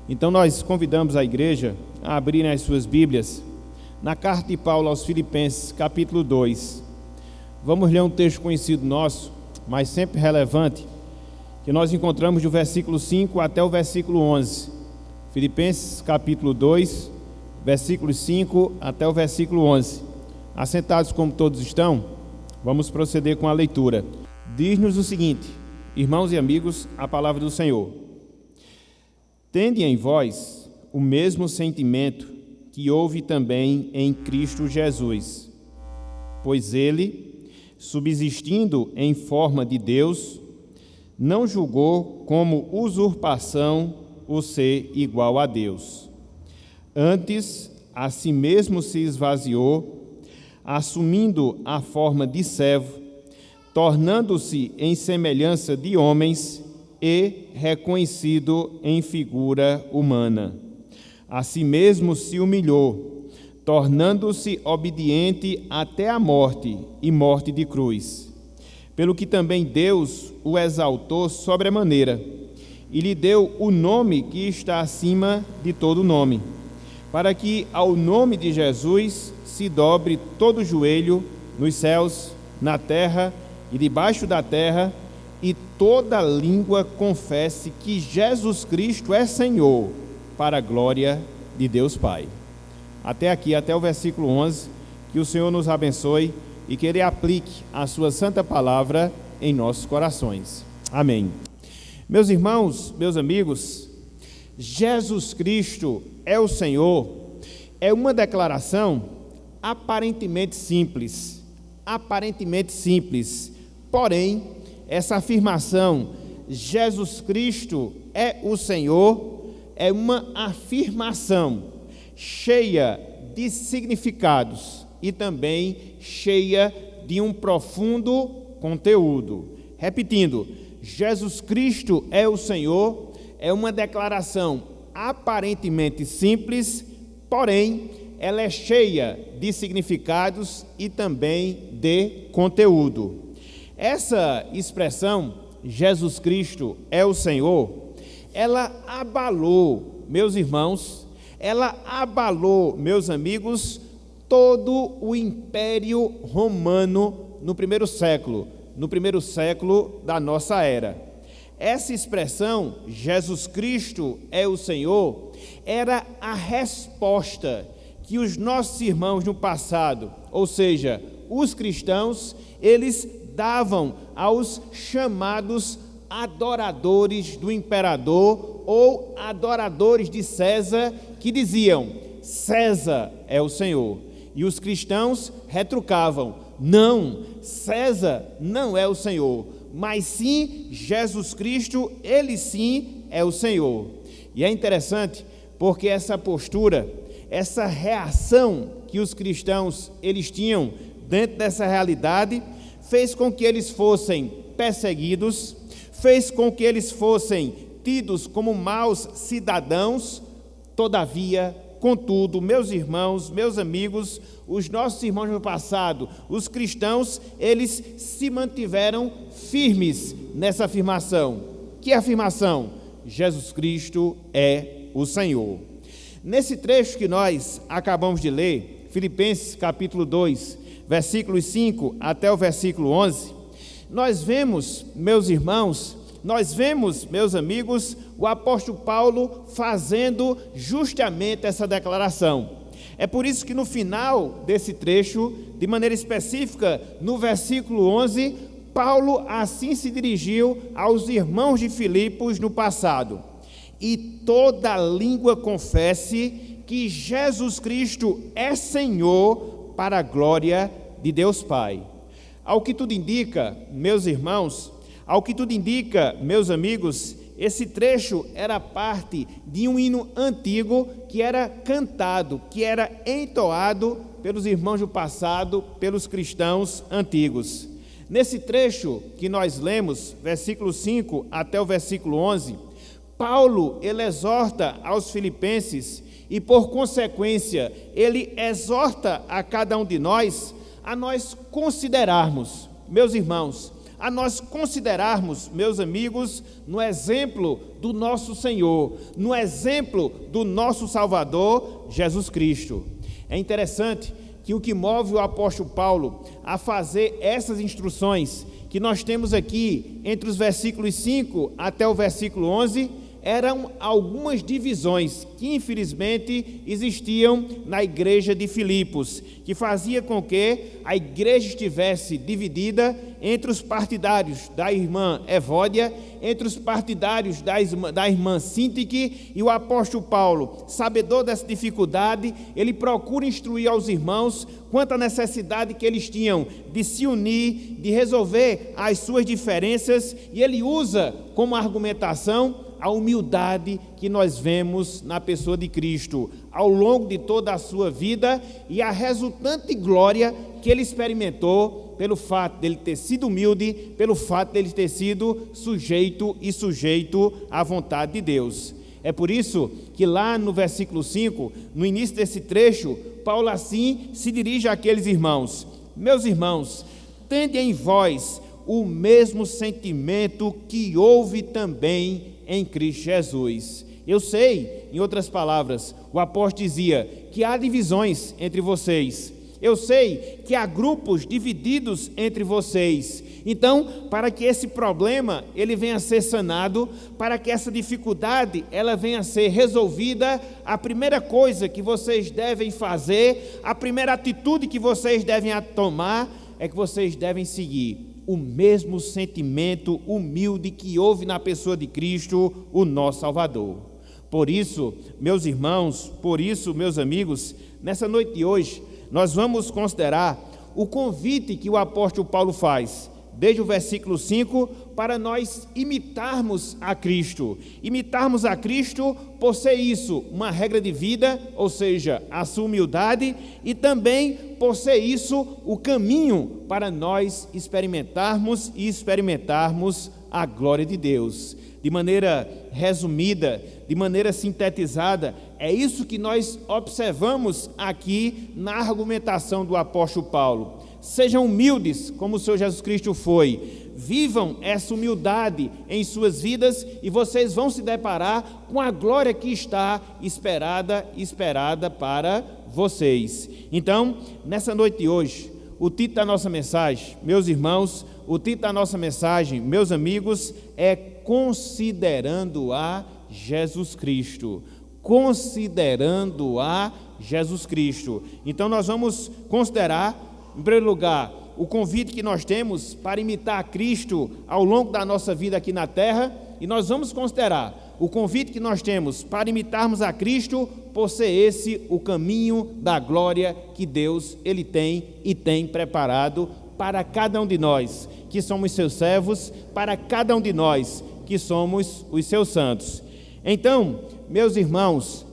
Então nós convidamos a igreja a abrirem as suas Bíblias na carta de Paulo aos Filipenses, capítulo 2. Vamos ler um texto conhecido nosso, mas sempre relevante, que nós encontramos do versículo 5 até o versículo 11. Filipenses, capítulo 2, versículos 5 até o versículo 11. Assentados como todos estão, vamos proceder com a leitura. Diz-nos o seguinte: irmãos e amigos, a palavra do Senhor. Tende em vós o mesmo sentimento que houve também em Cristo Jesus, pois ele, subsistindo em forma de Deus, não julgou como usurpação o ser igual a Deus. Antes, a si mesmo se esvaziou, assumindo a forma de servo, tornando-se em semelhança de homens e reconhecido em figura humana. A si mesmo se humilhou, tornando-se obediente até a morte e morte de cruz. Pelo que também Deus o exaltou sobremaneira e lhe deu o nome que está acima de todo nome, para que ao nome de Jesus se dobre todo o joelho nos céus, na terra e debaixo da terra, e toda língua confesse que Jesus Cristo é Senhor, para a glória de Deus Pai. Até aqui, até o versículo 11, que o Senhor nos abençoe e que Ele aplique a sua santa palavra em nossos corações. Amém. Meus irmãos, meus amigos, Jesus Cristo é o Senhor, é uma declaração aparentemente simples, porém, essa afirmação, Jesus Cristo é o Senhor, é uma afirmação cheia de significados e também cheia de um profundo conteúdo. Repetindo, Jesus Cristo é o Senhor, é uma declaração aparentemente simples, porém, ela é cheia de significados e também de conteúdo. Essa expressão, Jesus Cristo é o Senhor, ela abalou, meus irmãos, ela abalou, meus amigos, todo o Império Romano no primeiro século da nossa era. Essa expressão, Jesus Cristo é o Senhor, era a resposta que os nossos irmãos no passado, ou seja, os cristãos, eles davam aos chamados adoradores do imperador ou adoradores de César, que diziam, César é o Senhor. E os cristãos retrucavam, não, César não é o Senhor, mas sim Jesus Cristo, ele sim é o Senhor. E é interessante porque essa postura, essa reação que os cristãos eles tinham dentro dessa realidade, fez com que eles fossem perseguidos, fez com que eles fossem tidos como maus cidadãos. Todavia, contudo, meus irmãos, meus amigos, os nossos irmãos no passado, os cristãos, eles se mantiveram firmes nessa afirmação. Que afirmação? Jesus Cristo é o Senhor. Nesse trecho que nós acabamos de ler, Filipenses capítulo 2, versículos 5 até o versículo 11, nós vemos, meus irmãos, meus amigos, o apóstolo Paulo fazendo justamente essa declaração. É por isso que no final desse trecho, de maneira específica, no versículo 11, Paulo assim se dirigiu aos irmãos de Filipos no passado. E toda língua confesse que Jesus Cristo é Senhor, para a glória de Deus Pai. Ao que tudo indica, meus irmãos, ao que tudo indica, meus amigos, esse trecho era parte de um hino antigo que era cantado, que era entoado pelos irmãos do passado, pelos cristãos antigos. Nesse trecho que nós lemos, versículo 5 até o versículo 11, Paulo, ele exorta aos filipenses e, por consequência, ele exorta a cada um de nós a nós considerarmos, meus irmãos, a nós considerarmos, meus amigos, no exemplo do nosso Senhor, no exemplo do nosso Salvador, Jesus Cristo. É interessante que o que move o apóstolo Paulo a fazer essas instruções que nós temos aqui entre os versículos 5 até o versículo 11, eram algumas divisões que infelizmente existiam na igreja de Filipos, que fazia com que a igreja estivesse dividida entre os partidários da irmã Evódia, entre os partidários da irmã Sintique, e o apóstolo Paulo, sabedor dessa dificuldade, ele procura instruir aos irmãos quanto à necessidade que eles tinham de se unir, de resolver as suas diferenças, e ele usa como argumentação a humildade que nós vemos na pessoa de Cristo ao longo de toda a sua vida e a resultante glória que ele experimentou pelo fato dele ter sido humilde, pelo fato dele ter sido sujeito à vontade de Deus. É por isso que lá no versículo 5, no início desse trecho, Paulo assim se dirige àqueles irmãos: meus irmãos, tende em vós o mesmo sentimento que houve também em Cristo Jesus. Eu sei, em outras palavras, o apóstolo dizia que há divisões entre vocês. Eu sei que há grupos divididos entre vocês. Então, para que esse problema ele venha a ser sanado, para que essa dificuldade ela venha a ser resolvida, a primeira coisa que vocês devem fazer, a primeira atitude que vocês devem tomar é que vocês devem seguir o mesmo sentimento humilde que houve na pessoa de Cristo, o nosso Salvador. Por isso, meus irmãos, por isso, meus amigos, nessa noite de hoje, nós vamos considerar o convite que o apóstolo Paulo faz, desde o versículo 5, para nós imitarmos a Cristo. Imitarmos a Cristo por ser isso, uma regra de vida, ou seja, a sua humildade, e também por ser isso, o caminho para nós experimentarmos a glória de Deus. De maneira resumida, de maneira sintetizada, é isso que nós observamos aqui na argumentação do apóstolo Paulo. Sejam humildes, como o Senhor Jesus Cristo foi. Vivam essa humildade em suas vidas e vocês vão se deparar com a glória que está esperada para vocês. Então, nessa noite de hoje, o título da nossa mensagem, meus irmãos, o título da nossa mensagem, meus amigos, é Considerando a Jesus Cristo. Considerando a Jesus Cristo. Então, nós vamos considerar, em primeiro lugar, o convite que nós temos para imitar a Cristo ao longo da nossa vida aqui na terra, e nós vamos considerar o convite que nós temos para imitarmos a Cristo, por ser esse o caminho da glória que Deus ele tem e tem preparado para cada um de nós que somos seus servos, para cada um de nós que somos os seus santos. Então, meus irmãos,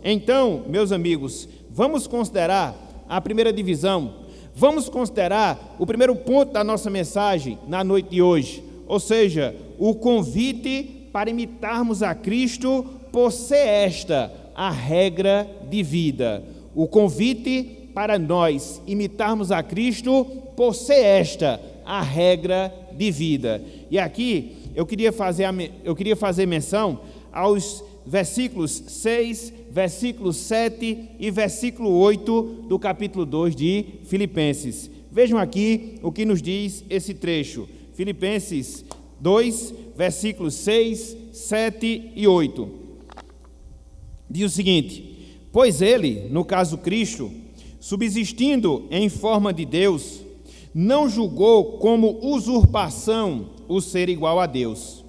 meus amigos, vamos considerar a primeira divisão. Vamos considerar o primeiro ponto da nossa mensagem na noite de hoje, ou seja, o convite para imitarmos a Cristo por ser esta a regra de vida. O convite para nós imitarmos a Cristo por ser esta a regra de vida. E aqui eu queria fazer menção aos versículos 6, versículo 7 e versículo 8 do capítulo 2 de Filipenses. Vejam aqui o que nos diz esse trecho. Filipenses 2, versículos 6, 7 e 8. Diz o seguinte: pois ele, no caso Cristo, subsistindo em forma de Deus, não julgou como usurpação o ser igual a Deus.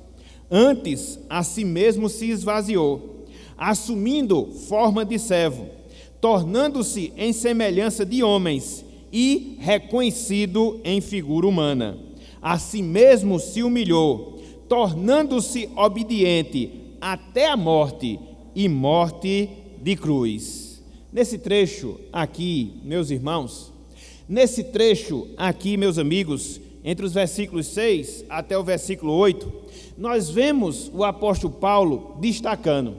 Antes, a si mesmo se esvaziou, assumindo forma de servo, tornando-se em semelhança de homens e reconhecido em figura humana. A si mesmo se humilhou, tornando-se obediente até a morte e morte de cruz. Nesse trecho aqui, meus irmãos, meus amigos, entre os versículos 6 até o versículo 8, nós vemos o apóstolo Paulo destacando.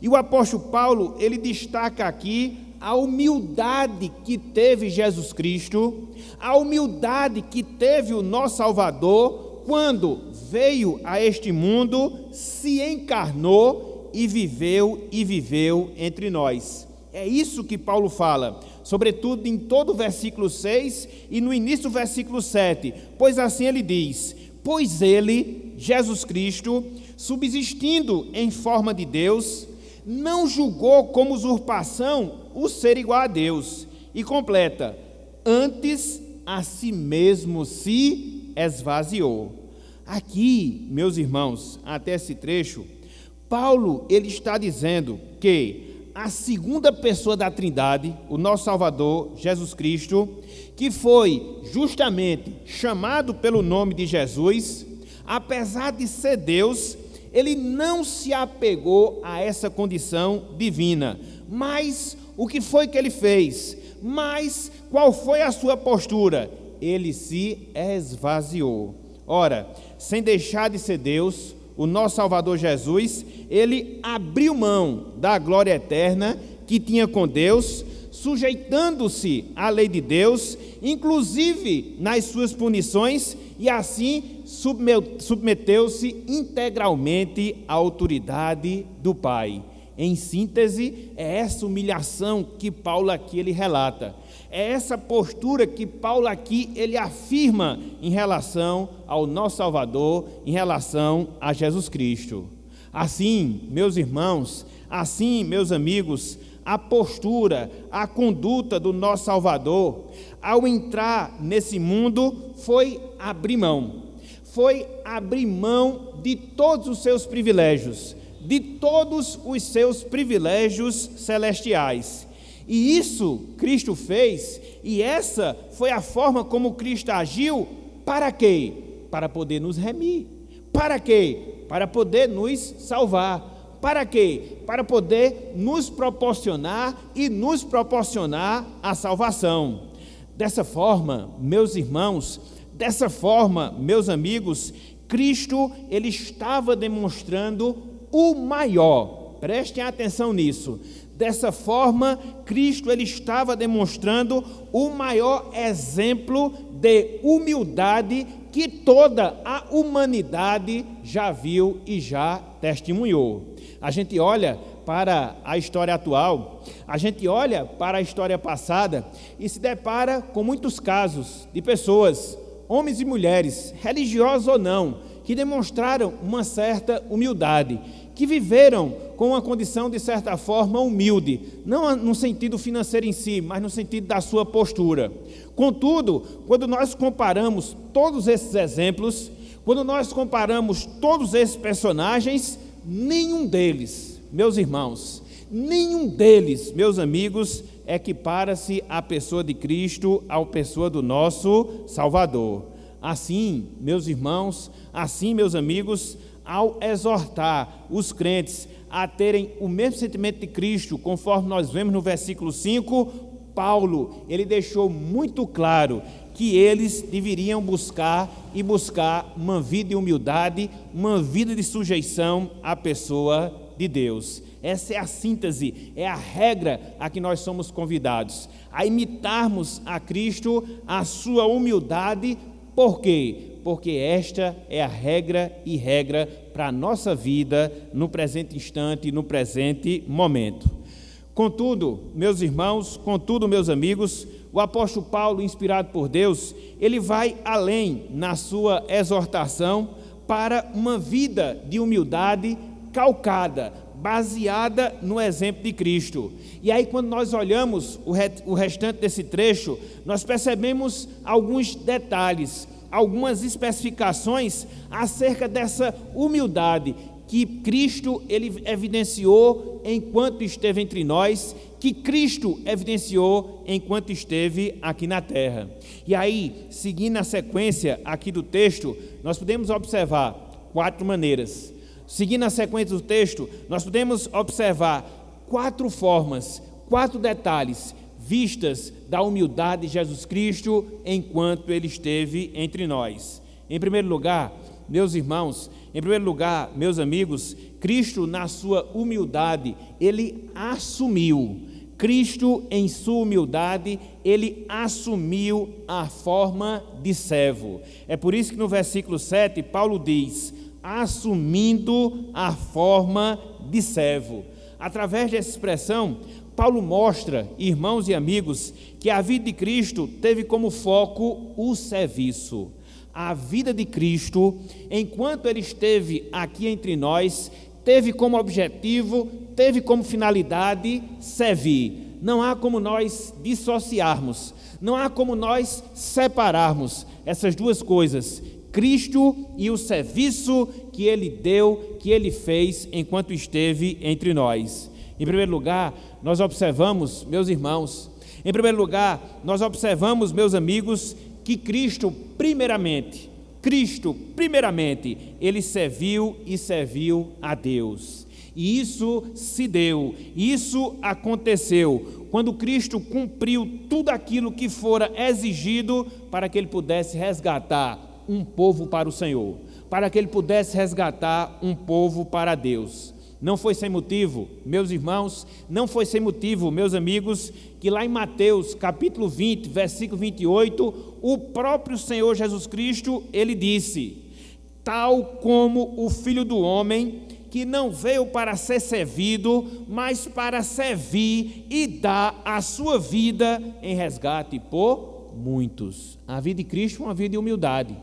E o apóstolo Paulo, ele destaca aqui a humildade que teve Jesus Cristo, a humildade que teve o nosso Salvador quando veio a este mundo, se encarnou e viveu entre nós. É isso que Paulo fala, sobretudo em todo o versículo 6 e no início do versículo 7, pois assim ele diz: pois ele, Jesus Cristo, subsistindo em forma de Deus, não julgou como usurpação o ser igual a Deus, e completa: antes a si mesmo se esvaziou. Aqui, meus irmãos, até esse trecho, Paulo ele está dizendo que a segunda pessoa da Trindade, o nosso Salvador, Jesus Cristo, que foi justamente chamado pelo nome de Jesus, apesar de ser Deus, ele não se apegou a essa condição divina. Mas o que foi que ele fez? Mas qual foi a sua postura? Ele se esvaziou. Ora, sem deixar de ser Deus, o nosso Salvador Jesus, ele abriu mão da glória eterna que tinha com Deus, sujeitando-se à lei de Deus, inclusive nas suas punições, e assim submeteu-se integralmente à autoridade do Pai. Em síntese, é essa humilhação que Paulo aqui ele relata. É essa postura que Paulo aqui ele afirma em relação ao nosso Salvador, em relação a Jesus Cristo. Assim, meus irmãos, assim, meus amigos, a postura, a conduta do nosso Salvador, ao entrar nesse mundo, foi abrir mão. Foi abrir mão de todos os seus privilégios, de todos os seus privilégios celestiais. E isso Cristo fez, e essa foi a forma como Cristo agiu. Para quê? Para poder nos remir. Para quê? Para poder nos salvar. Para quê? Para poder nos proporcionar a salvação. Dessa forma, meus irmãos, dessa forma, meus amigos, Cristo ele estava demonstrando o maior, prestem atenção nisso. Dessa forma, Cristo ele estava demonstrando o maior exemplo de humildade que toda a humanidade já viu e já testemunhou. A gente olha para a história atual, a gente olha para a história passada e se depara com muitos casos de pessoas, homens e mulheres, religiosos ou não, que demonstraram uma certa humildade, que viveram com uma condição de certa forma humilde, não no sentido financeiro em si, mas no sentido da sua postura. Contudo, quando nós comparamos todos esses exemplos, quando nós comparamos todos esses personagens, nenhum deles, meus irmãos, nenhum deles, meus amigos, equipara-se à pessoa de Cristo, à pessoa do nosso Salvador. Assim, meus irmãos, assim, meus amigos, ao exortar os crentes a terem o mesmo sentimento de Cristo, conforme nós vemos no versículo 5, Paulo, ele deixou muito claro que eles deveriam buscar uma vida de humildade, uma vida de sujeição à pessoa de Deus. Essa é a síntese, é a regra a que nós somos convidados, a imitarmos a Cristo, a sua humildade. Por quê? Porque esta é a regra para a nossa vida no presente instante, no presente momento. Contudo, meus irmãos, meus amigos, o apóstolo Paulo, inspirado por Deus, ele vai além na sua exortação para uma vida de humildade calcada, baseada no exemplo de Cristo. E aí, quando nós olhamos o restante desse trecho, nós percebemos alguns detalhes, algumas especificações acerca dessa humildade que Cristo ele evidenciou enquanto esteve entre nós, que Cristo evidenciou enquanto esteve aqui na terra. E aí, seguindo a sequência aqui do texto, nós podemos observar 4 maneiras. Seguindo a sequência do texto, nós podemos observar 4 formas, 4 detalhes vistas da humildade de Jesus Cristo enquanto ele esteve entre nós. Em primeiro lugar, meus irmãos, meus amigos, Cristo na sua humildade, ele assumiu Cristo, em sua humildade, ele assumiu a forma de servo. É por isso que no versículo 7, Paulo diz, assumindo a forma de servo. Através dessa expressão, Paulo mostra, irmãos e amigos, que a vida de Cristo teve como foco o serviço. A vida de Cristo, enquanto ele esteve aqui entre nós, teve como objetivo, teve como finalidade servir. Não há como nós dissociarmos, não há como nós separarmos essas duas coisas, Cristo e o serviço que ele deu, que ele fez enquanto esteve entre nós. Em primeiro lugar, nós observamos, meus irmãos, meus amigos, que Cristo, primeiramente, ele serviu a Deus. E isso se deu, isso aconteceu, quando Cristo cumpriu tudo aquilo que fora exigido para que ele pudesse resgatar um povo para o Senhor, para que ele pudesse resgatar um povo para Deus. Não foi sem motivo, meus irmãos, não foi sem motivo, meus amigos, que lá em Mateus capítulo 20, versículo 28, o próprio Senhor Jesus Cristo, ele disse, tal como o Filho do Homem, que não veio para ser servido, mas para servir e dar a sua vida em resgate por muitos. A vida de Cristo é uma vida de humildade.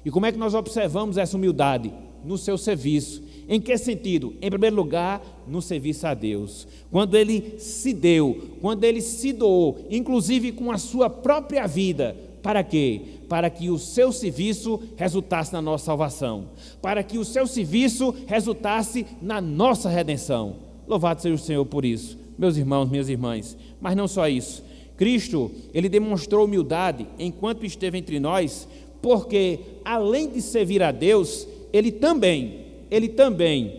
E como é que nós observamos essa humildade? No seu serviço. Em que sentido? Em primeiro lugar, no serviço a Deus. Quando ele se deu, quando ele se doou, inclusive com a sua própria vida, para quê? Para que o seu serviço resultasse na nossa salvação, para que o seu serviço resultasse na nossa redenção. Louvado seja o Senhor por isso, meus irmãos, minhas irmãs. Mas não só isso, Cristo, ele demonstrou humildade enquanto esteve entre nós, porque além de servir a Deus, ele também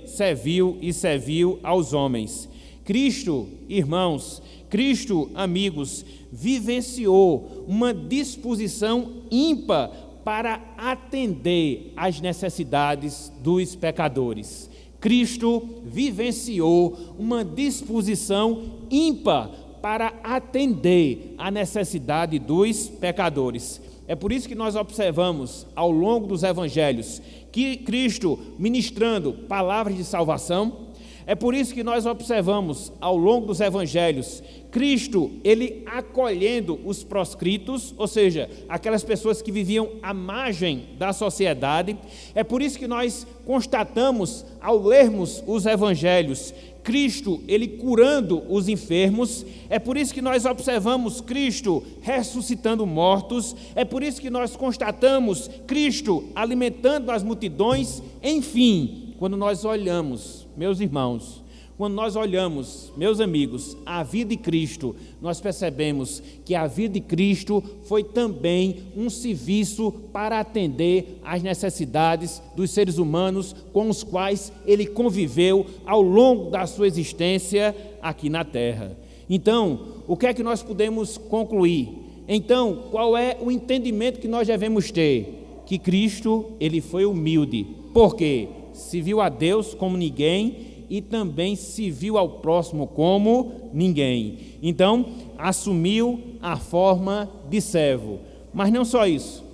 serviu aos homens. Cristo, irmãos, Cristo, amigos, vivenciou uma disposição ímpar para atender às necessidades dos pecadores. Cristo vivenciou uma disposição ímpar para atender à necessidade dos pecadores. É por isso que nós observamos ao longo dos evangelhos que Cristo ministrando palavras de salvação. É por isso que nós observamos ao longo dos evangelhos Cristo, ele acolhendo os proscritos, ou seja, aquelas pessoas que viviam à margem da sociedade. É por isso que nós constatamos ao lermos os evangelhos Cristo, ele curando os enfermos. É por isso que nós observamos Cristo ressuscitando mortos. É por isso que nós constatamos Cristo alimentando as multidões. Enfim, quando nós olhamos, meus irmãos, quando nós olhamos, meus amigos, a vida de Cristo, nós percebemos que a vida de Cristo foi também um serviço para atender às necessidades dos seres humanos com os quais ele conviveu ao longo da sua existência aqui na terra. Então, o que é que nós podemos concluir? Então, qual é o entendimento que nós devemos ter? Que Cristo, ele foi humilde. Por quê? Serviu a Deus como ninguém e também serviu ao próximo como ninguém. Então, assumiu a forma de servo. Mas não só isso.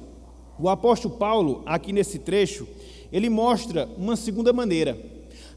O apóstolo Paulo, aqui nesse trecho, ele mostra uma segunda maneira,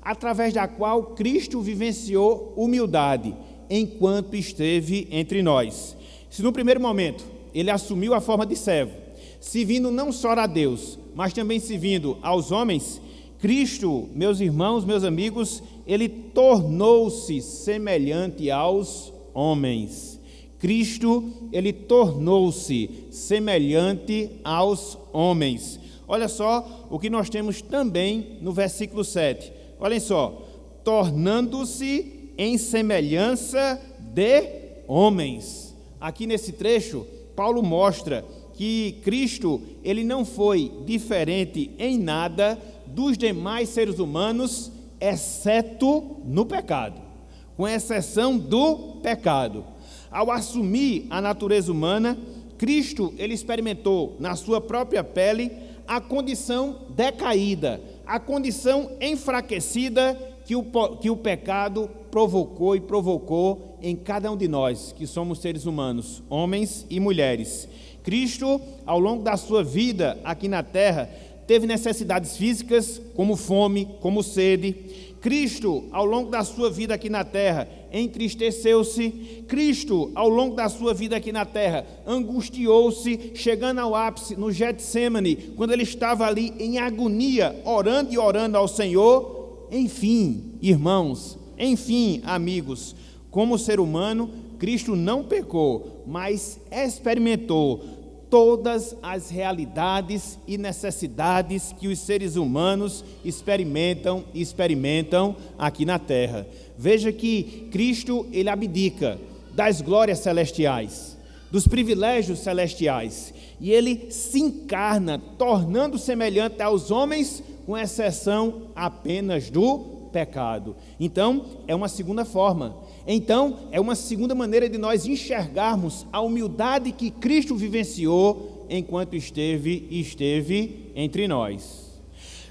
através da qual Cristo vivenciou humildade enquanto esteve entre nós. Se no primeiro momento ele assumiu a forma de servo, servindo não só a Deus, mas também servindo aos homens, Cristo, meus irmãos, meus amigos, ele tornou-se semelhante aos homens. Cristo, ele tornou-se semelhante aos homens. Olha só o que nós temos também no versículo 7. Olhem só, tornando-se em semelhança de homens. Aqui nesse trecho, Paulo mostra que Cristo, ele não foi diferente em nada dos demais seres humanos, exceto no pecado, com exceção do pecado. Ao assumir a natureza humana, Cristo, ele experimentou na sua própria pele a condição decaída, a condição enfraquecida que o pecado provocou em cada um de nós, que somos seres humanos, homens e mulheres. Cristo, ao longo da sua vida aqui na terra, teve necessidades físicas, como fome, como sede. Cristo, ao longo da sua vida aqui na terra, entristeceu-se. Cristo, ao longo da sua vida aqui na terra, angustiou-se, chegando ao ápice no Getsêmani, quando ele estava ali em agonia, orando e orando ao Senhor. Enfim, irmãos, enfim, amigos, como ser humano, Cristo não pecou, mas experimentou todas as realidades e necessidades que os seres humanos experimentam aqui na terra. Veja que Cristo, ele abdica das glórias celestiais, dos privilégios celestiais, e ele se encarna, tornando semelhante aos homens, com exceção apenas do pecado. Então, é uma segunda forma. Então, é uma segunda maneira de nós enxergarmos a humildade que Cristo vivenciou enquanto esteve entre nós.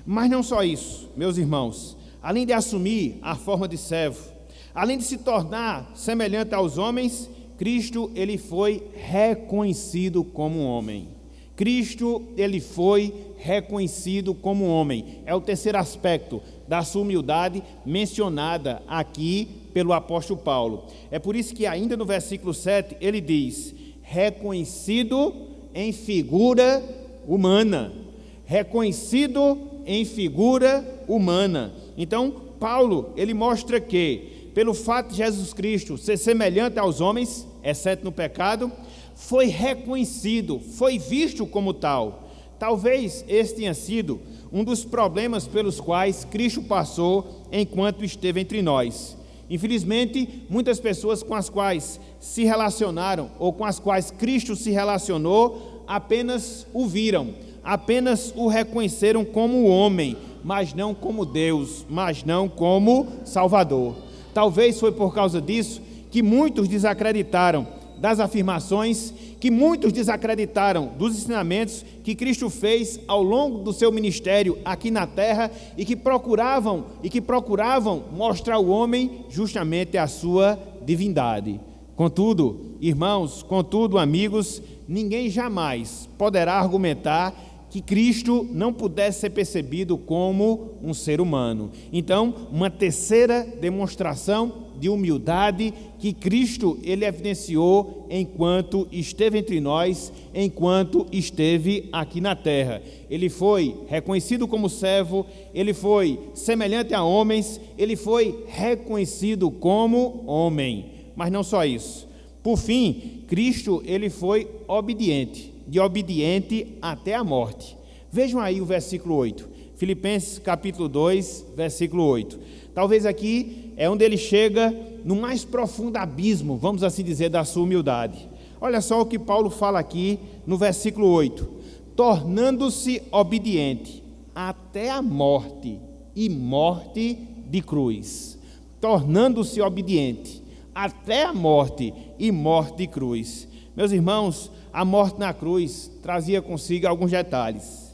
Mas não só isso, meus irmãos. Além de assumir a forma de servo, além de se tornar semelhante aos homens, Cristo, ele foi reconhecido como um homem. Cristo, ele foi reconhecido como um homem. É o terceiro aspecto da sua humildade mencionada aqui pelo apóstolo Paulo. É por isso que ainda no versículo 7 ele diz: reconhecido em figura humana. Reconhecido em figura humana. Então, Paulo, ele mostra que, pelo fato de Jesus Cristo ser semelhante aos homens, exceto no pecado, foi reconhecido, foi visto como tal. Talvez esse tenha sido um dos problemas pelos quais Cristo passou enquanto esteve entre nós. Infelizmente, muitas pessoas com as quais se relacionaram ou com as quais Cristo se relacionou apenas o viram, apenas o reconheceram como homem, mas não como Deus, mas não como Salvador. Talvez foi por causa disso que muitos desacreditaram das afirmações, que muitos desacreditaram dos ensinamentos que Cristo fez ao longo do seu ministério aqui na terra e que procuravam mostrar ao homem justamente a sua divindade. Contudo, irmãos, amigos, ninguém jamais poderá argumentar que Cristo não pudesse ser percebido como um ser humano. Então, uma terceira demonstração de humildade que Cristo ele evidenciou enquanto esteve entre nós, enquanto esteve aqui na terra. Ele foi reconhecido como servo, ele foi semelhante a homens, ele foi reconhecido como homem. Mas não só isso. Por fim, Cristo ele foi obediente, de obediente até a morte. Vejam aí o versículo 8. Filipenses capítulo 2, versículo 8. Talvez aqui é onde ele chega no mais profundo abismo, vamos assim dizer, da sua humildade. Olha só o que Paulo fala aqui no versículo 8. Tornando-se obediente até a morte e morte de cruz. Tornando-se obediente até a morte e morte de cruz. Meus irmãos, a morte na cruz trazia consigo alguns detalhes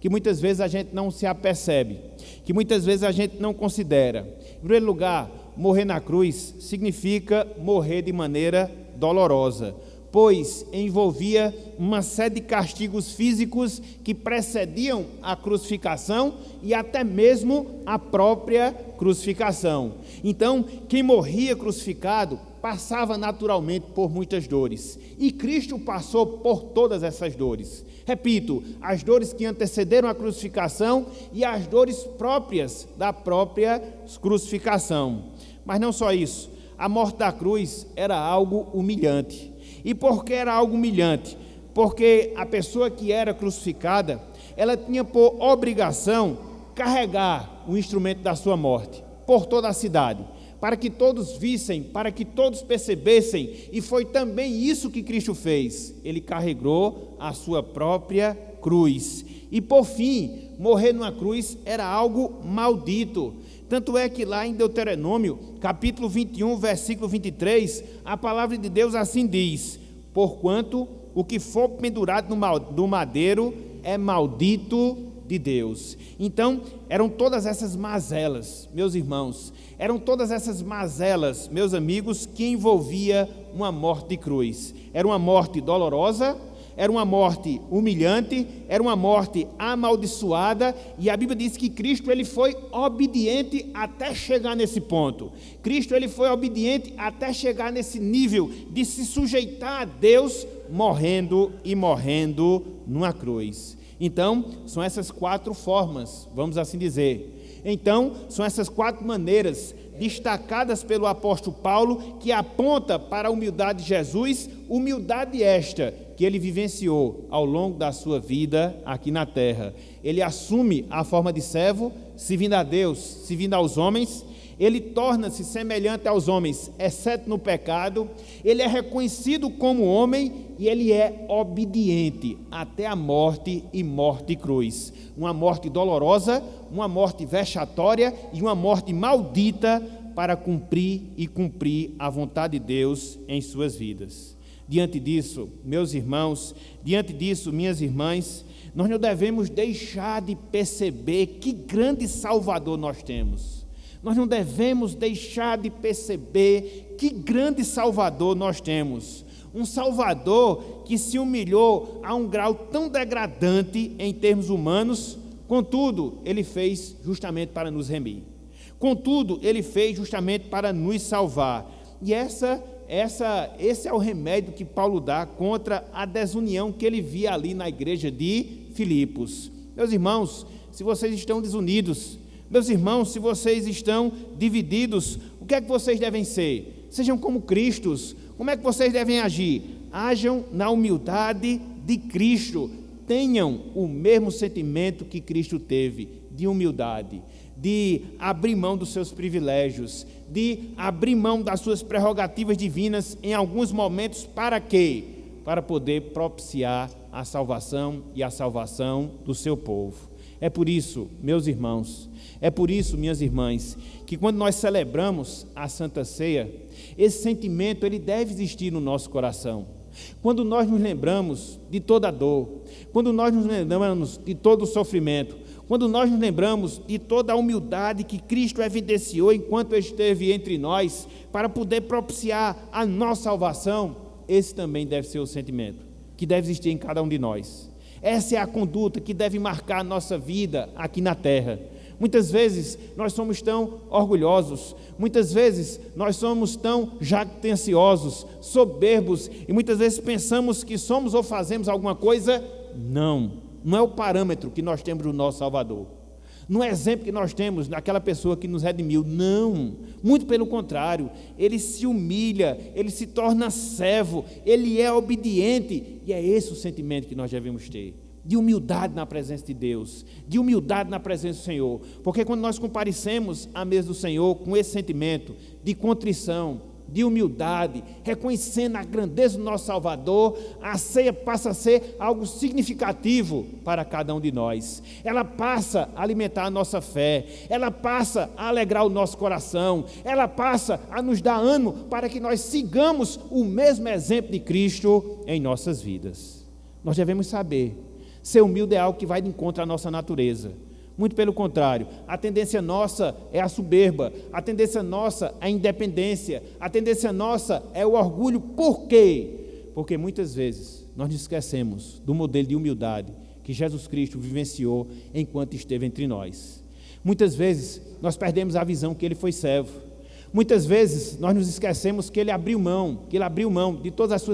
que muitas vezes a gente não se apercebe, que muitas vezes a gente não considera. Em primeiro lugar, morrer na cruz significa morrer de maneira dolorosa, pois envolvia uma série de castigos físicos que precediam a crucificação e até mesmo a própria crucificação. Então, quem morria crucificado passava naturalmente por muitas dores, e Cristo passou por todas essas dores. Repito, as dores que antecederam a crucificação e as dores próprias da própria crucificação. Mas não só isso, a morte da cruz era algo humilhante. E por que era algo humilhante? Porque a pessoa que era crucificada, ela tinha por obrigação carregar o instrumento da sua morte por toda a cidade, para que todos vissem, para que todos percebessem, e foi também isso que Cristo fez. Ele carregou a sua própria cruz. E por fim, morrer numa cruz era algo maldito. Tanto é que lá em Deuteronômio, capítulo 21, versículo 23, a palavra de Deus assim diz: porquanto o que for pendurado no madeiro é maldito de Deus. Então, eram todas essas mazelas, meus irmãos, eram todas essas mazelas, meus amigos, que envolvia uma morte de cruz. Era uma morte dolorosa, era uma morte humilhante, era uma morte amaldiçoada, e a Bíblia diz que Cristo ele foi obediente até chegar nesse ponto. Cristo ele foi obediente até chegar nesse nível de se sujeitar a Deus, morrendo numa cruz. Então, são essas 4 formas, vamos assim dizer. Então, são essas 4 maneiras destacadas pelo apóstolo Paulo, que aponta para a humildade de Jesus, humildade esta que ele vivenciou ao longo da sua vida aqui na terra. Ele assume a forma de servo, servindo a Deus, servindo aos homens. Ele torna-se semelhante aos homens, exceto no pecado. Ele é reconhecido como homem e ele é obediente até a morte e morte de cruz. Uma morte dolorosa, uma morte vexatória e uma morte maldita para cumprir a vontade de Deus em suas vidas. Diante disso, meus irmãos, diante disso, minhas irmãs, nós não devemos deixar de perceber que grande Salvador nós temos. Nós não devemos deixar de perceber que grande Salvador nós temos. Um Salvador que se humilhou a um grau tão degradante em termos humanos, contudo, ele fez justamente para nos remir. Contudo, ele fez justamente para nos salvar. E esse é o remédio que Paulo dá contra a desunião que ele via ali na igreja de Filipos. Meus irmãos, se vocês estão desunidos, meus irmãos, se vocês estão divididos, o que é que vocês devem ser? Sejam como Cristos. Como é que vocês devem agir? Ajam na humildade de Cristo. Tenham o mesmo sentimento que Cristo teve, de humildade, de abrir mão dos seus privilégios, de abrir mão das suas prerrogativas divinas em alguns momentos. Para quê? Para poder propiciar a salvação e a salvação do seu povo. É por isso, meus irmãos, é por isso, minhas irmãs, que quando nós celebramos a Santa Ceia, esse sentimento ele deve existir no nosso coração. Quando nós nos lembramos de toda a dor, quando nós nos lembramos de todo o sofrimento, quando nós nos lembramos de toda a humildade que Cristo evidenciou enquanto esteve entre nós, para poder propiciar a nossa salvação, esse também deve ser o sentimento que deve existir em cada um de nós. Essa é a conduta que deve marcar a nossa vida aqui na terra. Muitas vezes nós somos tão orgulhosos, muitas vezes nós somos tão jactanciosos, soberbos, e muitas vezes pensamos que somos ou fazemos alguma coisa. Não é o parâmetro que nós temos do nosso Salvador, não é o exemplo que nós temos daquela pessoa que nos redimiu, não, muito pelo contrário, ele se humilha, ele se torna servo, ele é obediente, e é esse o sentimento que nós devemos ter, de humildade na presença de Deus, de humildade na presença do Senhor, porque quando nós comparecemos à mesa do Senhor com esse sentimento de contrição, de humildade, reconhecendo a grandeza do nosso Salvador, a ceia passa a ser algo significativo para cada um de nós. Ela passa a alimentar a nossa fé, ela passa a alegrar o nosso coração, ela passa a nos dar ânimo para que nós sigamos o mesmo exemplo de Cristo em nossas vidas. Nós devemos saber, ser humilde é algo que vai de encontro à nossa natureza. Muito pelo contrário, a tendência nossa é a soberba, a tendência nossa é a independência, a tendência nossa é o orgulho. Por quê? Porque muitas vezes nós nos esquecemos do modelo de humildade que Jesus Cristo vivenciou enquanto esteve entre nós. Muitas vezes nós perdemos a visão que ele foi servo. Muitas vezes nós nos esquecemos que ele abriu mão de todos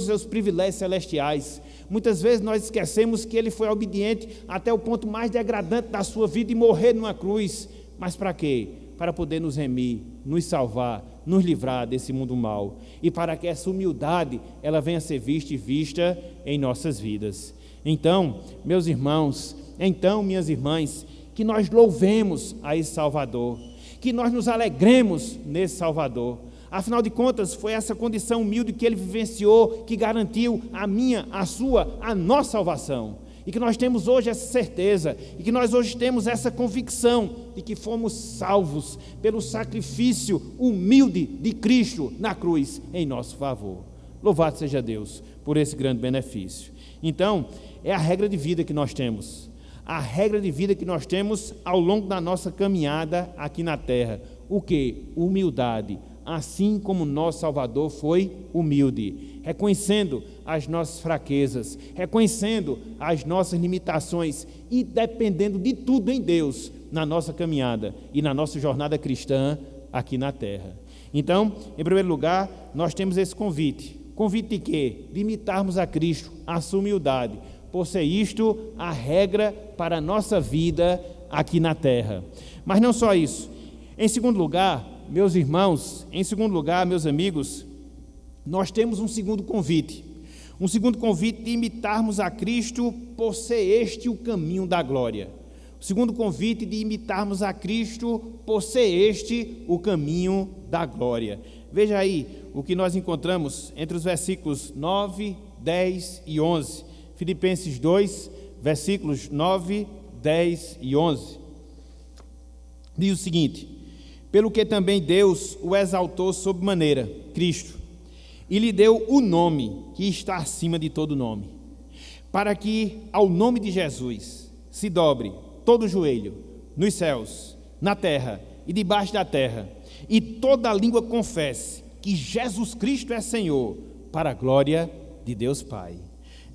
os seus privilégios celestiais. Muitas vezes nós esquecemos que ele foi obediente até o ponto mais degradante da sua vida e morrer numa cruz. Mas para quê? Para poder nos remir, nos salvar, nos livrar desse mundo mau. E para que essa humildade ela venha a ser vista em nossas vidas. Então, meus irmãos, minhas irmãs, que nós louvemos a esse Salvador, que nós nos alegremos nesse Salvador. Afinal de contas, foi essa condição humilde que ele vivenciou, que garantiu a minha, a sua, a nossa salvação. E que nós temos hoje essa certeza, e que nós hoje temos essa convicção de que fomos salvos pelo sacrifício humilde de Cristo na cruz em nosso favor. Louvado seja Deus por esse grande benefício. Então, é a regra de vida que nós temos. a regra de vida que nós temos ao longo da nossa caminhada aqui na terra. O quê? Humildade. Assim como nosso Salvador foi humilde, reconhecendo as nossas fraquezas, reconhecendo as nossas limitações e dependendo de tudo em Deus na nossa caminhada e na nossa jornada cristã aqui na terra. Então, em primeiro lugar, nós temos esse convite. Convite de quê? De imitarmos a Cristo, a sua humildade, por ser isto a regra para a nossa vida aqui na terra. Mas não só isso. Em segundo lugar, meus irmãos, em segundo lugar, meus amigos, nós temos um segundo convite de imitarmos a Cristo por ser este o caminho da glória. O segundo convite de imitarmos a Cristo por ser este o caminho da glória. Veja aí o que nós encontramos entre os versículos 9, 10 e 11. Filipenses 2, versículos 9, 10 e 11. Diz o seguinte: pelo que também Deus o exaltou sobremaneira, Cristo, e lhe deu o nome que está acima de todo nome, para que ao nome de Jesus se dobre todo o joelho, nos céus, na terra e debaixo da terra, e toda a língua confesse que Jesus Cristo é Senhor, para a glória de Deus Pai.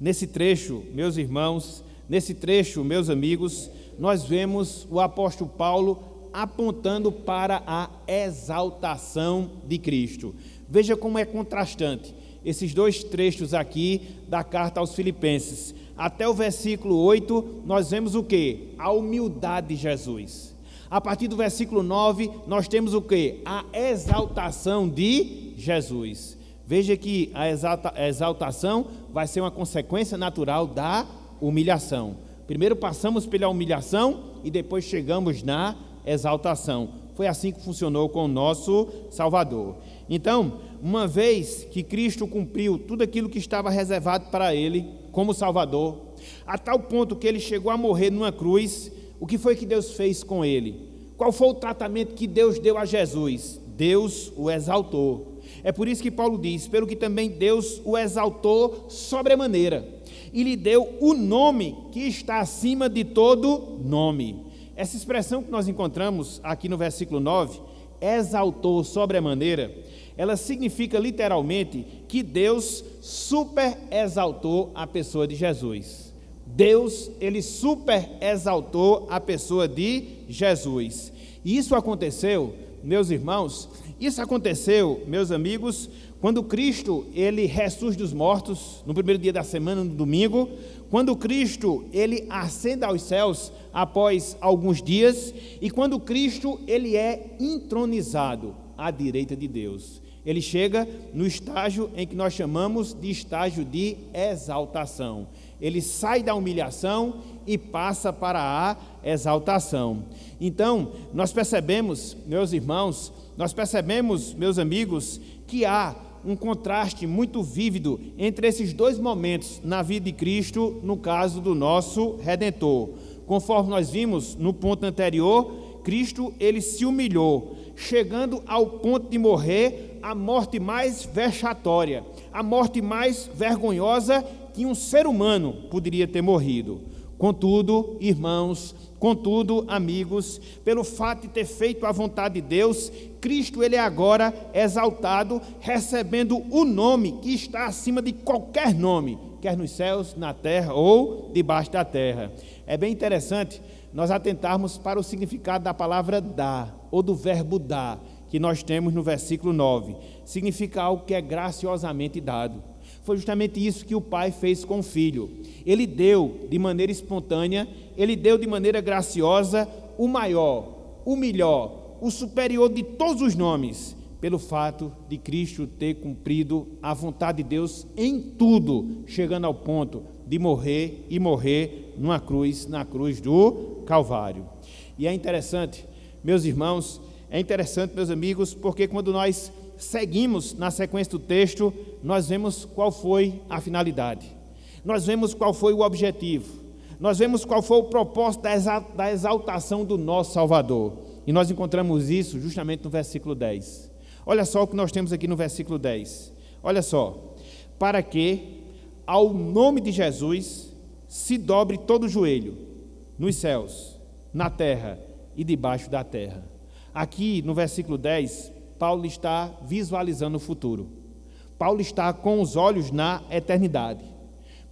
Nesse trecho, meus irmãos, nesse trecho, meus amigos, nós vemos o apóstolo Paulo apontando para a exaltação de Cristo. Veja como é contrastante esses dois trechos aqui da carta aos Filipenses. Até o versículo 8, nós vemos o quê? A humildade de Jesus. A partir do versículo 9, nós temos o quê? A exaltação de Jesus. Veja que a exaltação vai ser uma consequência natural da humilhação. Primeiro passamos pela humilhação e depois chegamos na exaltação. Foi assim que funcionou com o nosso Salvador. Então, uma vez que Cristo cumpriu tudo aquilo que estava reservado para ele como Salvador, a tal ponto que ele chegou a morrer numa cruz, o que foi que Deus fez com ele? Qual foi o tratamento que Deus deu a Jesus? Deus o exaltou. É por isso que Paulo diz, pelo que também Deus o exaltou sobremaneira, e lhe deu o nome que está acima de todo nome. Essa expressão que nós encontramos aqui no versículo 9, exaltou sobremaneira, ela significa literalmente que Deus super exaltou a pessoa de Jesus. Deus, ele super exaltou a pessoa de Jesus. E isso aconteceu, meus irmãos, isso aconteceu, meus amigos, quando Cristo, ele ressurge dos mortos, no primeiro dia da semana, no domingo, quando Cristo, ele ascende aos céus após alguns dias, e quando Cristo, ele é entronizado à direita de Deus. Ele chega no estágio em que nós chamamos de estágio de exaltação. Ele sai da humilhação e passa para a exaltação. Então, nós percebemos, meus irmãos, meus amigos, que há um contraste muito vívido entre esses dois momentos na vida de Cristo, no caso do nosso Redentor. Conforme nós vimos no ponto anterior, Cristo, ele se humilhou, chegando ao ponto de morrer a morte mais vexatória, a morte mais vergonhosa que um ser humano poderia ter morrido. Contudo, irmãos, amigos, pelo fato de ter feito a vontade de Deus, Cristo, ele é agora exaltado, recebendo o nome que está acima de qualquer nome, quer nos céus, na terra ou debaixo da terra. É bem interessante nós atentarmos para o significado da palavra dar, ou do verbo dar, que nós temos no versículo 9. Significa algo que é graciosamente dado. Foi justamente isso que o Pai fez com o Filho. Ele deu de maneira espontânea, ele deu de maneira graciosa o maior, o melhor, o superior de todos os nomes, pelo fato de Cristo ter cumprido a vontade de Deus em tudo, chegando ao ponto de morrer e morrer na cruz do Calvário. E é interessante, meus irmãos, meus amigos, porque quando nós seguimos na sequência do texto, nós vemos qual foi a finalidade, nós vemos qual foi o objetivo, nós vemos qual foi o propósito da exaltação do nosso Salvador, e nós encontramos isso justamente no versículo 10. Olha só o que nós temos aqui no versículo 10, olha só: para que ao nome de Jesus se dobre todo o joelho, nos céus, na terra e debaixo da terra. Aqui no versículo 10, Paulo está visualizando o futuro. Paulo está com os olhos na eternidade.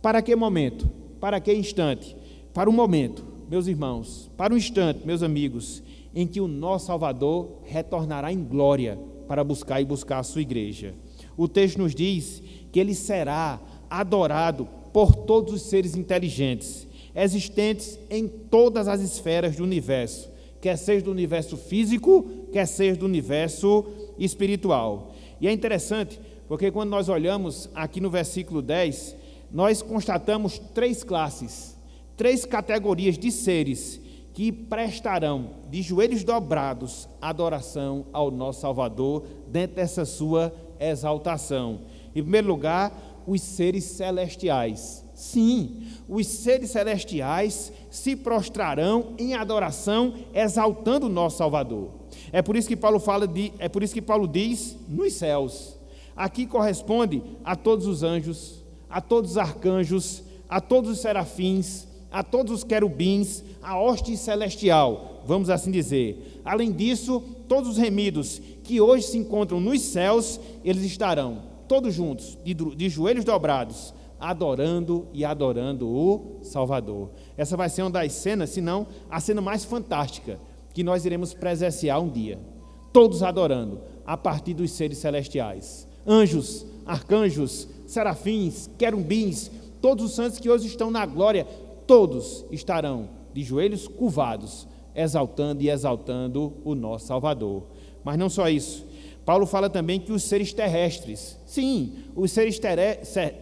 Para que momento? Para que instante? Para o momento, meus irmãos, para um instante, meus amigos, em que o nosso Salvador retornará em glória para buscar a sua igreja. O texto nos diz que ele será adorado por todos os seres inteligentes, existentes em todas as esferas do universo, quer seja do universo físico, quer seja do universo espiritual. E é interessante, porque quando nós olhamos aqui no versículo 10, nós constatamos três classes, três categorias de seres que prestarão de joelhos dobrados adoração ao nosso Salvador dentro dessa sua exaltação. Em primeiro lugar, os seres celestiais. Sim, os seres celestiais se prostrarão em adoração, exaltando o nosso Salvador. É por isso que Paulo diz nos céus. Aqui corresponde a todos os anjos, a todos os arcanjos, a todos os serafins, a todos os querubins, a hoste celestial, vamos assim dizer. Além disso, todos os remidos que hoje se encontram nos céus, eles estarão todos juntos, de joelhos dobrados, adorando o Salvador. Essa vai ser uma das cenas, se não a cena mais fantástica que nós iremos presenciar um dia. Todos adorando, a partir dos seres celestiais. Anjos, arcanjos, serafins, querubins, todos os santos que hoje estão na glória, todos estarão de joelhos curvados, exaltando o nosso Salvador. Mas não só isso. Paulo fala também que os seres terrestres, sim, os seres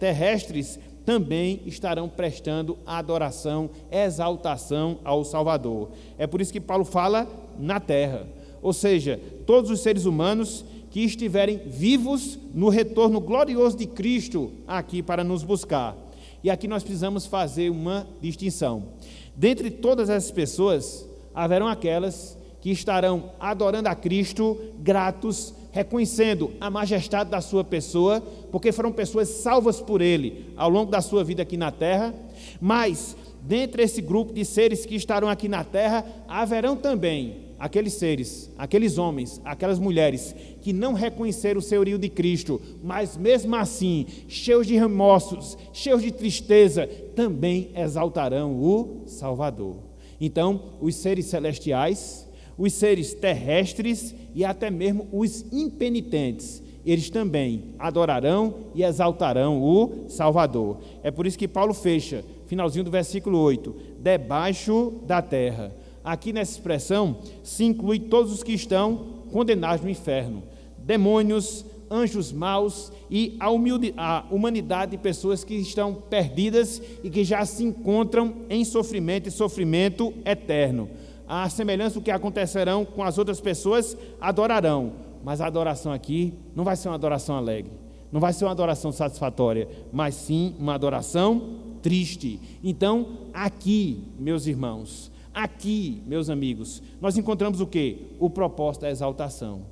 terrestres também estarão prestando adoração, exaltação ao Salvador. É por isso que Paulo fala na terra, ou seja, todos os seres humanos que estiverem vivos no retorno glorioso de Cristo aqui para nos buscar. E aqui nós precisamos fazer uma distinção. Dentre todas essas pessoas, haverão aquelas que estarão adorando a Cristo, gratos, reconhecendo a majestade da sua pessoa, porque foram pessoas salvas por Ele ao longo da sua vida aqui na terra. Mas, dentre esse grupo de seres que estarão aqui na terra, haverão também aqueles seres, aqueles homens, aquelas mulheres que não reconheceram o senhorio de Cristo, mas mesmo assim, cheios de remorsos, cheios de tristeza, também exaltarão o Salvador. Então, os seres celestiais, os seres terrestres e até mesmo os impenitentes, eles também adorarão e exaltarão o Salvador. É por isso que Paulo fecha, finalzinho do versículo 8, debaixo da terra. Aqui nessa expressão se inclui todos os que estão condenados no inferno, demônios, anjos maus e a humanidade de pessoas que estão perdidas e que já se encontram em sofrimento e sofrimento eterno. A semelhança do que acontecerão com as outras pessoas, adorarão, mas a adoração aqui não vai ser uma adoração alegre, não vai ser uma adoração satisfatória, mas sim uma adoração triste. Então, aqui, meus irmãos, aqui, meus amigos, nós encontramos o quê? O propósito da exaltação.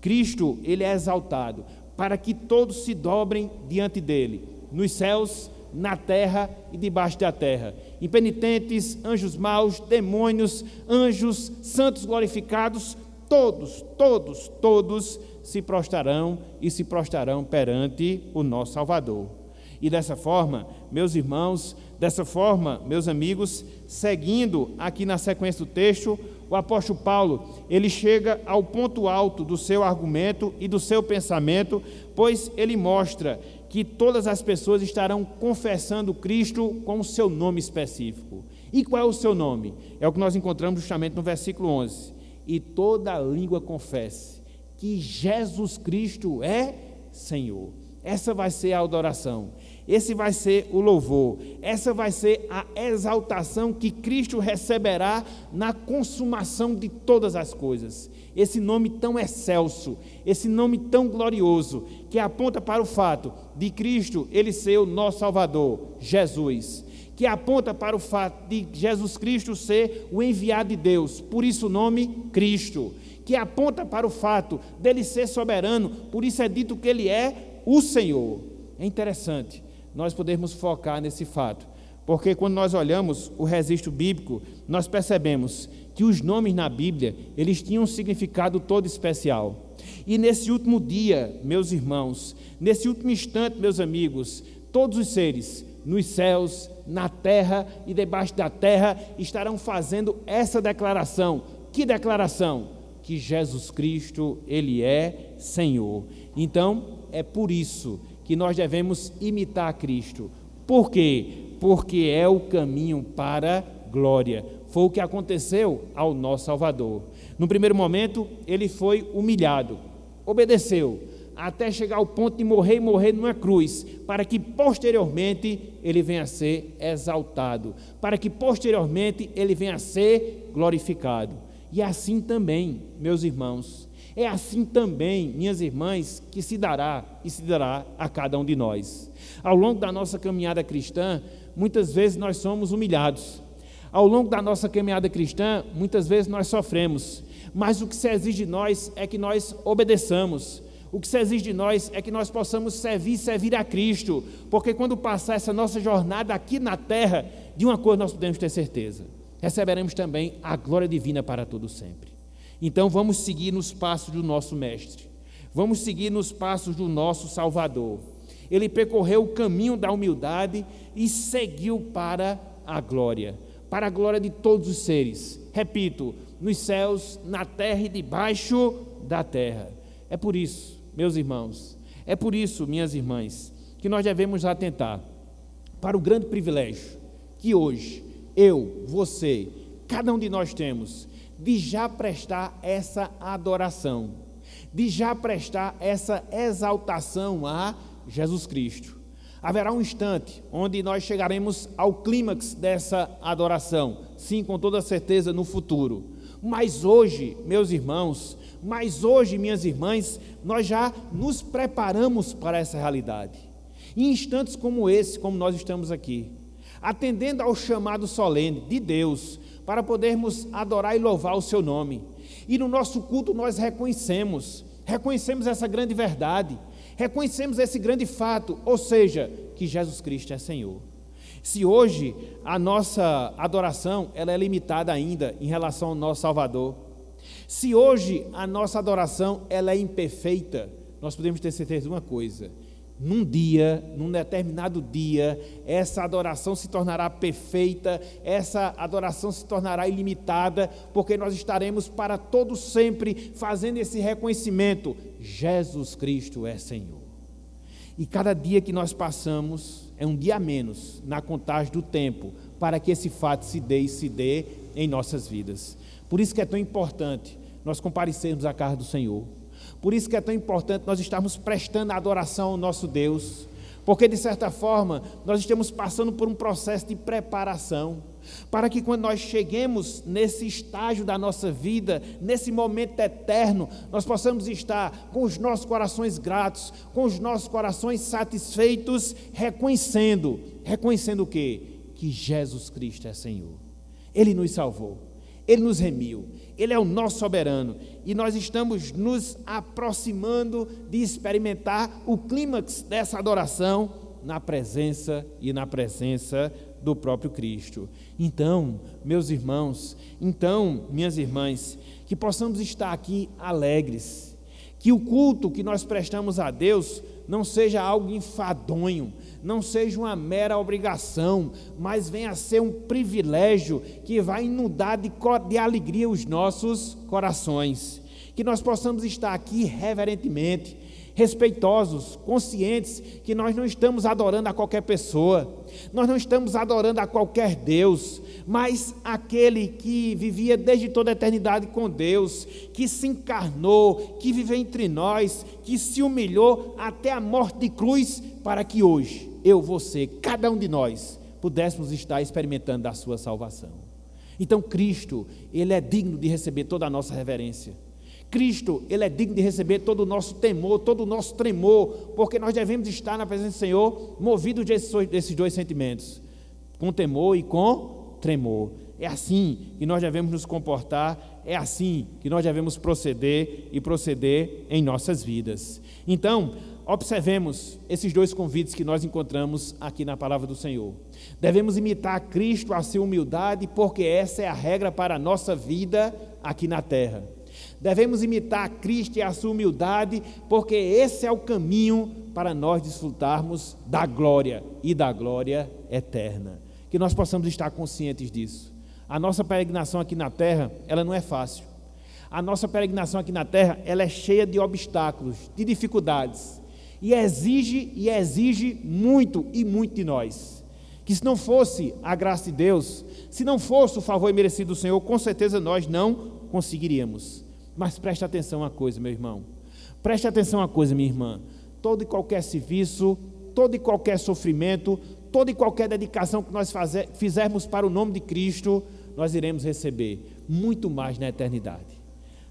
Cristo, ele é exaltado para que todos se dobrem diante dele, nos céus, na terra e debaixo da terra. Impenitentes, anjos maus, demônios, anjos, santos glorificados, todos se prostrarão perante o nosso Salvador. E dessa forma, meus irmãos, meus amigos, seguindo aqui na sequência do texto, o apóstolo Paulo, ele chega ao ponto alto do seu argumento e do seu pensamento, pois ele mostra que todas as pessoas estarão confessando Cristo com o seu nome específico. E qual é o seu nome? É o que nós encontramos justamente no versículo 11. E toda língua confesse que Jesus Cristo é Senhor. Essa vai ser a adoração, esse vai ser o louvor, essa vai ser a exaltação que Cristo receberá na consumação de todas as coisas. Esse nome tão excelso, esse nome tão glorioso, que aponta para o fato de Cristo, ele ser o nosso Salvador, Jesus, que aponta para o fato de Jesus Cristo ser o enviado de Deus, por isso o nome Cristo, que aponta para o fato dele ser soberano, por isso é dito que ele é o Senhor. É interessante nós podermos focar nesse fato, porque quando nós olhamos o registro bíblico, nós percebemos que os nomes na Bíblia, eles tinham um significado todo especial. E nesse último dia, meus irmãos, nesse último instante, meus amigos, todos os seres, nos céus, na terra e debaixo da terra, estarão fazendo essa declaração. Que declaração? Que Jesus Cristo, Ele é Senhor. Então, é por isso que nós devemos imitar a Cristo. Por quê? Porque é o caminho para a glória. Foi o que aconteceu ao nosso Salvador. No primeiro momento, Ele foi humilhado, obedeceu, até chegar ao ponto de morrer numa cruz, para que posteriormente Ele venha a ser exaltado, para que posteriormente Ele venha a ser glorificado. E assim também, meus irmãos, é assim também, minhas irmãs, que se dará a cada um de nós. Ao longo da nossa caminhada cristã, muitas vezes nós somos humilhados. Ao longo da nossa caminhada cristã, muitas vezes nós sofremos, mas o que se exige de nós é que nós obedeçamos. O que se exige de nós é que nós possamos servir a Cristo, porque quando passar essa nossa jornada aqui na terra, de uma coisa nós podemos ter certeza: receberemos também a glória divina para todo sempre. Então vamos seguir nos passos do nosso Mestre, vamos seguir nos passos do nosso Salvador. Ele percorreu o caminho da humildade e seguiu para a glória de todos os seres, repito, nos céus, na terra e debaixo da terra. É por isso, meus irmãos, é por isso, minhas irmãs, que nós devemos atentar para o grande privilégio que hoje, eu, você, cada um de nós temos, de já prestar essa adoração, de já prestar essa exaltação a Jesus Cristo. Haverá um instante onde nós chegaremos ao clímax dessa adoração, sim, com toda certeza no futuro. Mas hoje, meus irmãos, minhas irmãs, nós já nos preparamos para essa realidade. Em instantes como esse, como nós estamos aqui, atendendo ao chamado solene de Deus, para podermos adorar e louvar o seu nome. E no nosso culto nós reconhecemos essa grande verdade, reconhecemos esse grande fato, ou seja, que Jesus Cristo é Senhor. Se hoje a nossa adoração ela é limitada ainda em relação ao nosso Salvador, se hoje a nossa adoração ela é imperfeita, nós podemos ter certeza de uma coisa: num determinado dia, essa adoração se tornará perfeita, essa adoração se tornará ilimitada, porque nós estaremos para todo sempre fazendo esse reconhecimento: Jesus Cristo é Senhor. E cada dia que nós passamos é um dia a menos na contagem do tempo, para que esse fato se dê em nossas vidas. Por isso que é tão importante nós comparecermos à casa do Senhor. Por isso que é tão importante nós estarmos prestando adoração ao nosso Deus, porque de certa forma nós estamos passando por um processo de preparação, para que quando nós cheguemos nesse estágio da nossa vida, nesse momento eterno, nós possamos estar com os nossos corações gratos, com os nossos corações satisfeitos, reconhecendo o quê? Que Jesus Cristo é Senhor. Ele nos salvou, Ele nos remiu, Ele é o nosso soberano, e nós estamos nos aproximando de experimentar o clímax dessa adoração na presença do próprio Cristo. Então, meus irmãos, minhas irmãs, que possamos estar aqui alegres, que o culto que nós prestamos a Deus não seja algo enfadonho, não seja uma mera obrigação, mas venha a ser um privilégio que vai inundar de alegria os nossos corações. Que nós possamos estar aqui reverentemente, respeitosos, conscientes que nós não estamos adorando a qualquer pessoa, nós não estamos adorando a qualquer Deus, mas aquele que vivia desde toda a eternidade com Deus, que se encarnou, que viveu entre nós, que se humilhou até a morte de cruz, para que hoje, eu, você, cada um de nós, pudéssemos estar experimentando a sua salvação. Então Cristo, Ele é digno de receber toda a nossa reverência. Cristo, Ele é digno de receber todo o nosso temor, todo o nosso tremor, porque nós devemos estar na presença do Senhor, movidos desses dois sentimentos, com temor e com tremor. É assim que nós devemos nos comportar, é assim que nós devemos proceder em nossas vidas. Então, observemos esses dois convites que nós encontramos aqui na palavra do Senhor. Devemos imitar Cristo, a sua humildade, porque essa é a regra para a nossa vida aqui na terra. Devemos imitar Cristo e a sua humildade, porque esse é o caminho para nós desfrutarmos da glória e da glória eterna. Que nós possamos estar conscientes disso. A nossa peregrinação aqui na terra, ela não é fácil. A nossa peregrinação aqui na terra, ela é cheia de obstáculos, de dificuldades. E exige muito e muito de nós. Que se não fosse a graça de Deus, se não fosse o favor imerecido do Senhor, com certeza nós não conseguiríamos. Mas preste atenção a uma coisa, meu irmão. Preste atenção a uma coisa, minha irmã. Todo e qualquer serviço, todo e qualquer sofrimento, toda e qualquer dedicação que nós fizermos para o nome de Cristo, nós iremos receber muito mais na eternidade.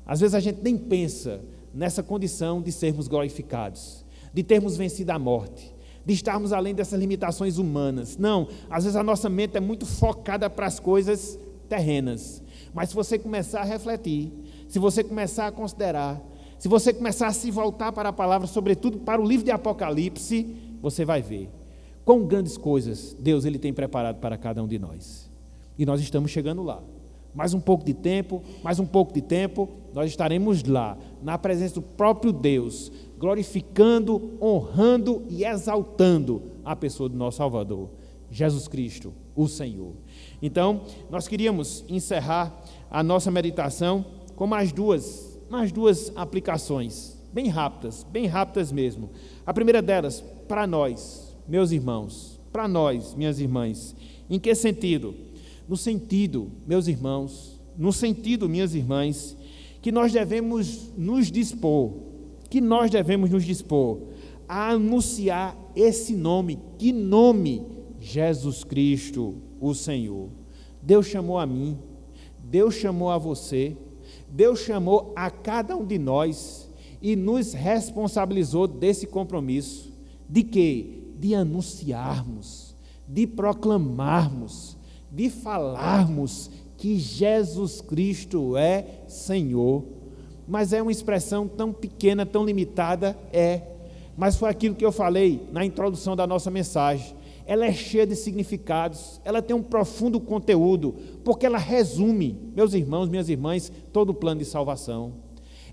Às vezes a gente nem pensa nessa condição de sermos glorificados, de termos vencido a morte, de estarmos além dessas limitações humanas. Não, às vezes a nossa mente é muito focada para as coisas terrenas. Mas se você começar a refletir, se você começar a considerar, se você começar a se voltar para a palavra, sobretudo para o livro de Apocalipse, você vai ver quão grandes coisas Deus ele tem preparado para cada um de nós. E nós estamos chegando lá. Mais um pouco de tempo, nós estaremos lá, na presença do próprio Deus, glorificando, honrando e exaltando a pessoa do nosso Salvador, Jesus Cristo, o Senhor. Então, nós queríamos encerrar a nossa meditação com mais duas aplicações, bem rápidas mesmo. A primeira delas, para nós, meus irmãos, para nós, minhas irmãs. Em que sentido? No sentido, meus irmãos, minhas irmãs, que nós devemos nos dispor a anunciar esse nome. Que nome? Jesus Cristo, o Senhor. Deus chamou a mim, Deus chamou a você, Deus chamou a cada um de nós e nos responsabilizou desse compromisso. De quê? De anunciarmos, de proclamarmos, de falarmos que Jesus Cristo é Senhor. Mas é uma expressão tão pequena, tão limitada, mas foi aquilo que eu falei na introdução da nossa mensagem. Ela é cheia de significados, ela tem um profundo conteúdo, porque ela resume, meus irmãos, minhas irmãs, todo o plano de salvação.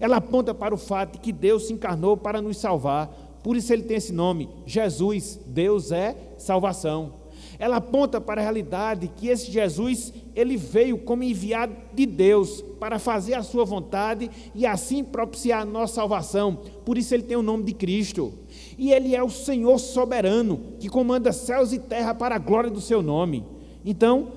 Ela aponta para o fato de que Deus se encarnou para nos salvar, por isso ele tem esse nome, Jesus, Deus é salvação. Ela aponta para a realidade que esse Jesus, ele veio como enviado de Deus para fazer a sua vontade e assim propiciar a nossa salvação. Por isso ele tem o nome de Cristo. E ele é o Senhor soberano, que comanda céus e terra para a glória do seu nome. Então,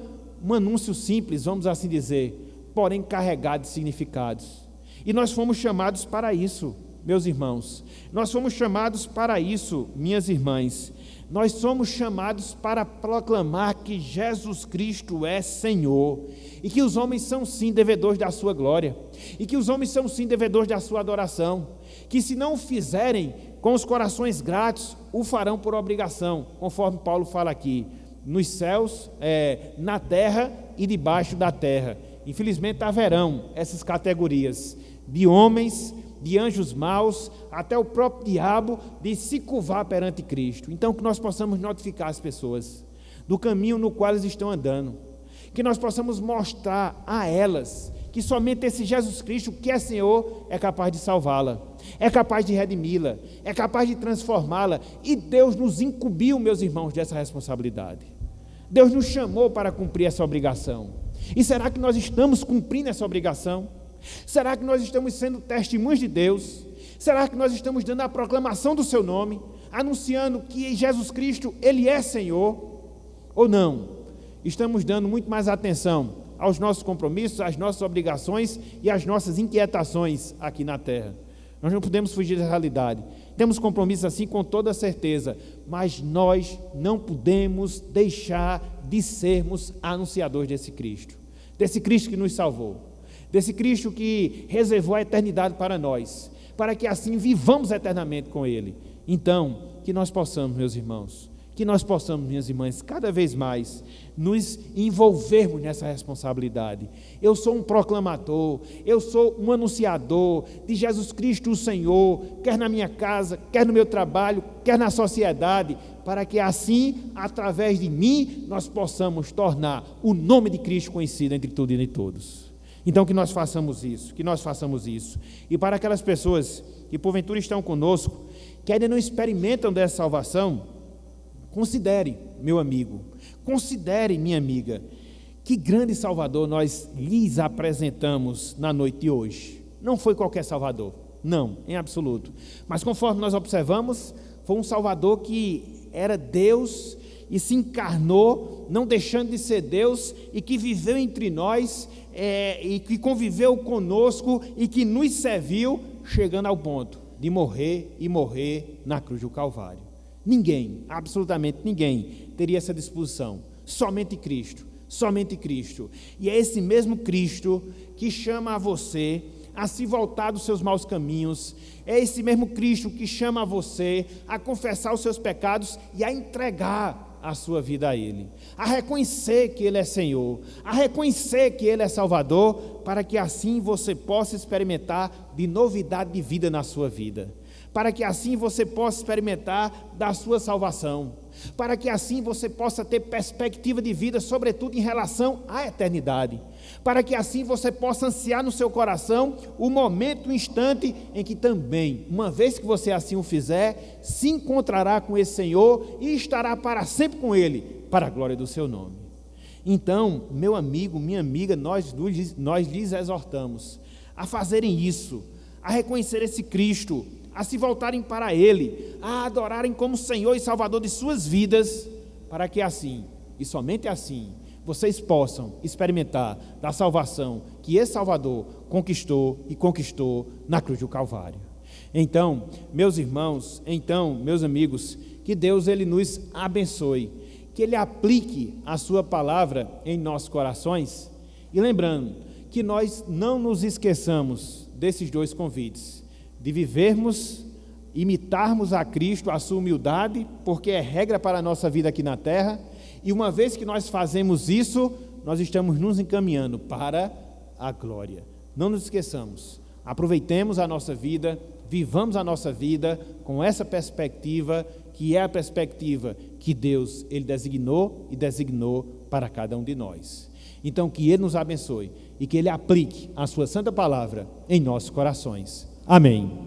um anúncio simples, vamos assim dizer, porém carregado de significados. E nós fomos chamados para isso, meus irmãos. Nós fomos chamados para isso, minhas irmãs. Nós somos chamados para proclamar que Jesus Cristo é Senhor e que os homens são sim devedores da sua glória e que os homens são sim devedores da sua adoração, que se não o fizerem com os corações gratos, o farão por obrigação, conforme Paulo fala aqui, nos céus, na terra e debaixo da terra. Infelizmente haverão essas categorias de homens, de anjos maus, até o próprio diabo, de se curvar perante Cristo. Então que nós possamos notificar as pessoas do caminho no qual eles estão andando, que nós possamos mostrar a elas que somente esse Jesus Cristo, que é Senhor, é capaz de salvá-la, é capaz de redimi-la, é capaz de transformá-la, e Deus nos incumbiu, meus irmãos, dessa responsabilidade. Deus nos chamou para cumprir essa obrigação. E será que nós estamos cumprindo essa obrigação? Será que nós estamos sendo testemunhas de Deus? Será que nós estamos dando a proclamação do seu nome, anunciando que Jesus Cristo, ele é Senhor? Ou não? Estamos dando muito mais atenção aos nossos compromissos, às nossas obrigações e às nossas inquietações aqui na terra. Nós não podemos fugir da realidade. Temos compromissos assim com toda certeza, mas nós não podemos deixar de sermos anunciadores desse Cristo que nos salvou, desse Cristo que reservou a eternidade para nós, para que assim vivamos eternamente com Ele. Então, que nós possamos, meus irmãos, que nós possamos, minhas irmãs, cada vez mais nos envolvermos nessa responsabilidade. Eu sou um proclamador, eu sou um anunciador de Jesus Cristo o Senhor, quer na minha casa, quer no meu trabalho, quer na sociedade, para que assim, através de mim, nós possamos tornar o nome de Cristo conhecido entre tudo e de todos. Então que nós façamos isso, E para aquelas pessoas que porventura estão conosco, que ainda não experimentam dessa salvação, considere, meu amigo, considere, minha amiga, que grande Salvador nós lhes apresentamos na noite de hoje. Não foi qualquer Salvador, não, em absoluto. Mas conforme nós observamos, foi um Salvador que era Deus e se encarnou, não deixando de ser Deus, e que viveu entre nós, e que conviveu conosco, e que nos serviu, chegando ao ponto de morrer e morrer na cruz do Calvário. Ninguém, absolutamente ninguém, teria essa disposição. Somente Cristo, somente Cristo. E é esse mesmo Cristo que chama a você a se voltar dos seus maus caminhos. É esse mesmo Cristo que chama a você a confessar os seus pecados e a entregar a sua vida a Ele, a reconhecer que Ele é Senhor, a reconhecer que Ele é Salvador, para que assim você possa experimentar de novidade de vida na sua vida, para que assim você possa experimentar da sua salvação, para que assim você possa ter perspectiva de vida, sobretudo em relação à eternidade, para que assim você possa ansiar no seu coração o momento, o instante em que também, uma vez que você assim o fizer, se encontrará com esse Senhor e estará para sempre com Ele, para a glória do seu nome. Então, meu amigo, minha amiga, nós lhes exortamos a fazerem isso, a reconhecer esse Cristo, a se voltarem para Ele, a adorarem como Senhor e Salvador de suas vidas, para que assim, e somente assim, vocês possam experimentar da salvação que esse Salvador conquistou e conquistou na cruz do Calvário. Então, meus irmãos, meus amigos, que Deus Ele nos abençoe, que Ele aplique a sua palavra em nossos corações, e lembrando que nós não nos esqueçamos desses dois convites, de vivermos, imitarmos a Cristo, a sua humildade, porque é regra para a nossa vida aqui na terra, e uma vez que nós fazemos isso, nós estamos nos encaminhando para a glória. Não nos esqueçamos, aproveitemos a nossa vida, vivamos a nossa vida com essa perspectiva, que é a perspectiva que Deus Ele designou para cada um de nós. Então que Ele nos abençoe e que Ele aplique a sua santa palavra em nossos corações. Amém.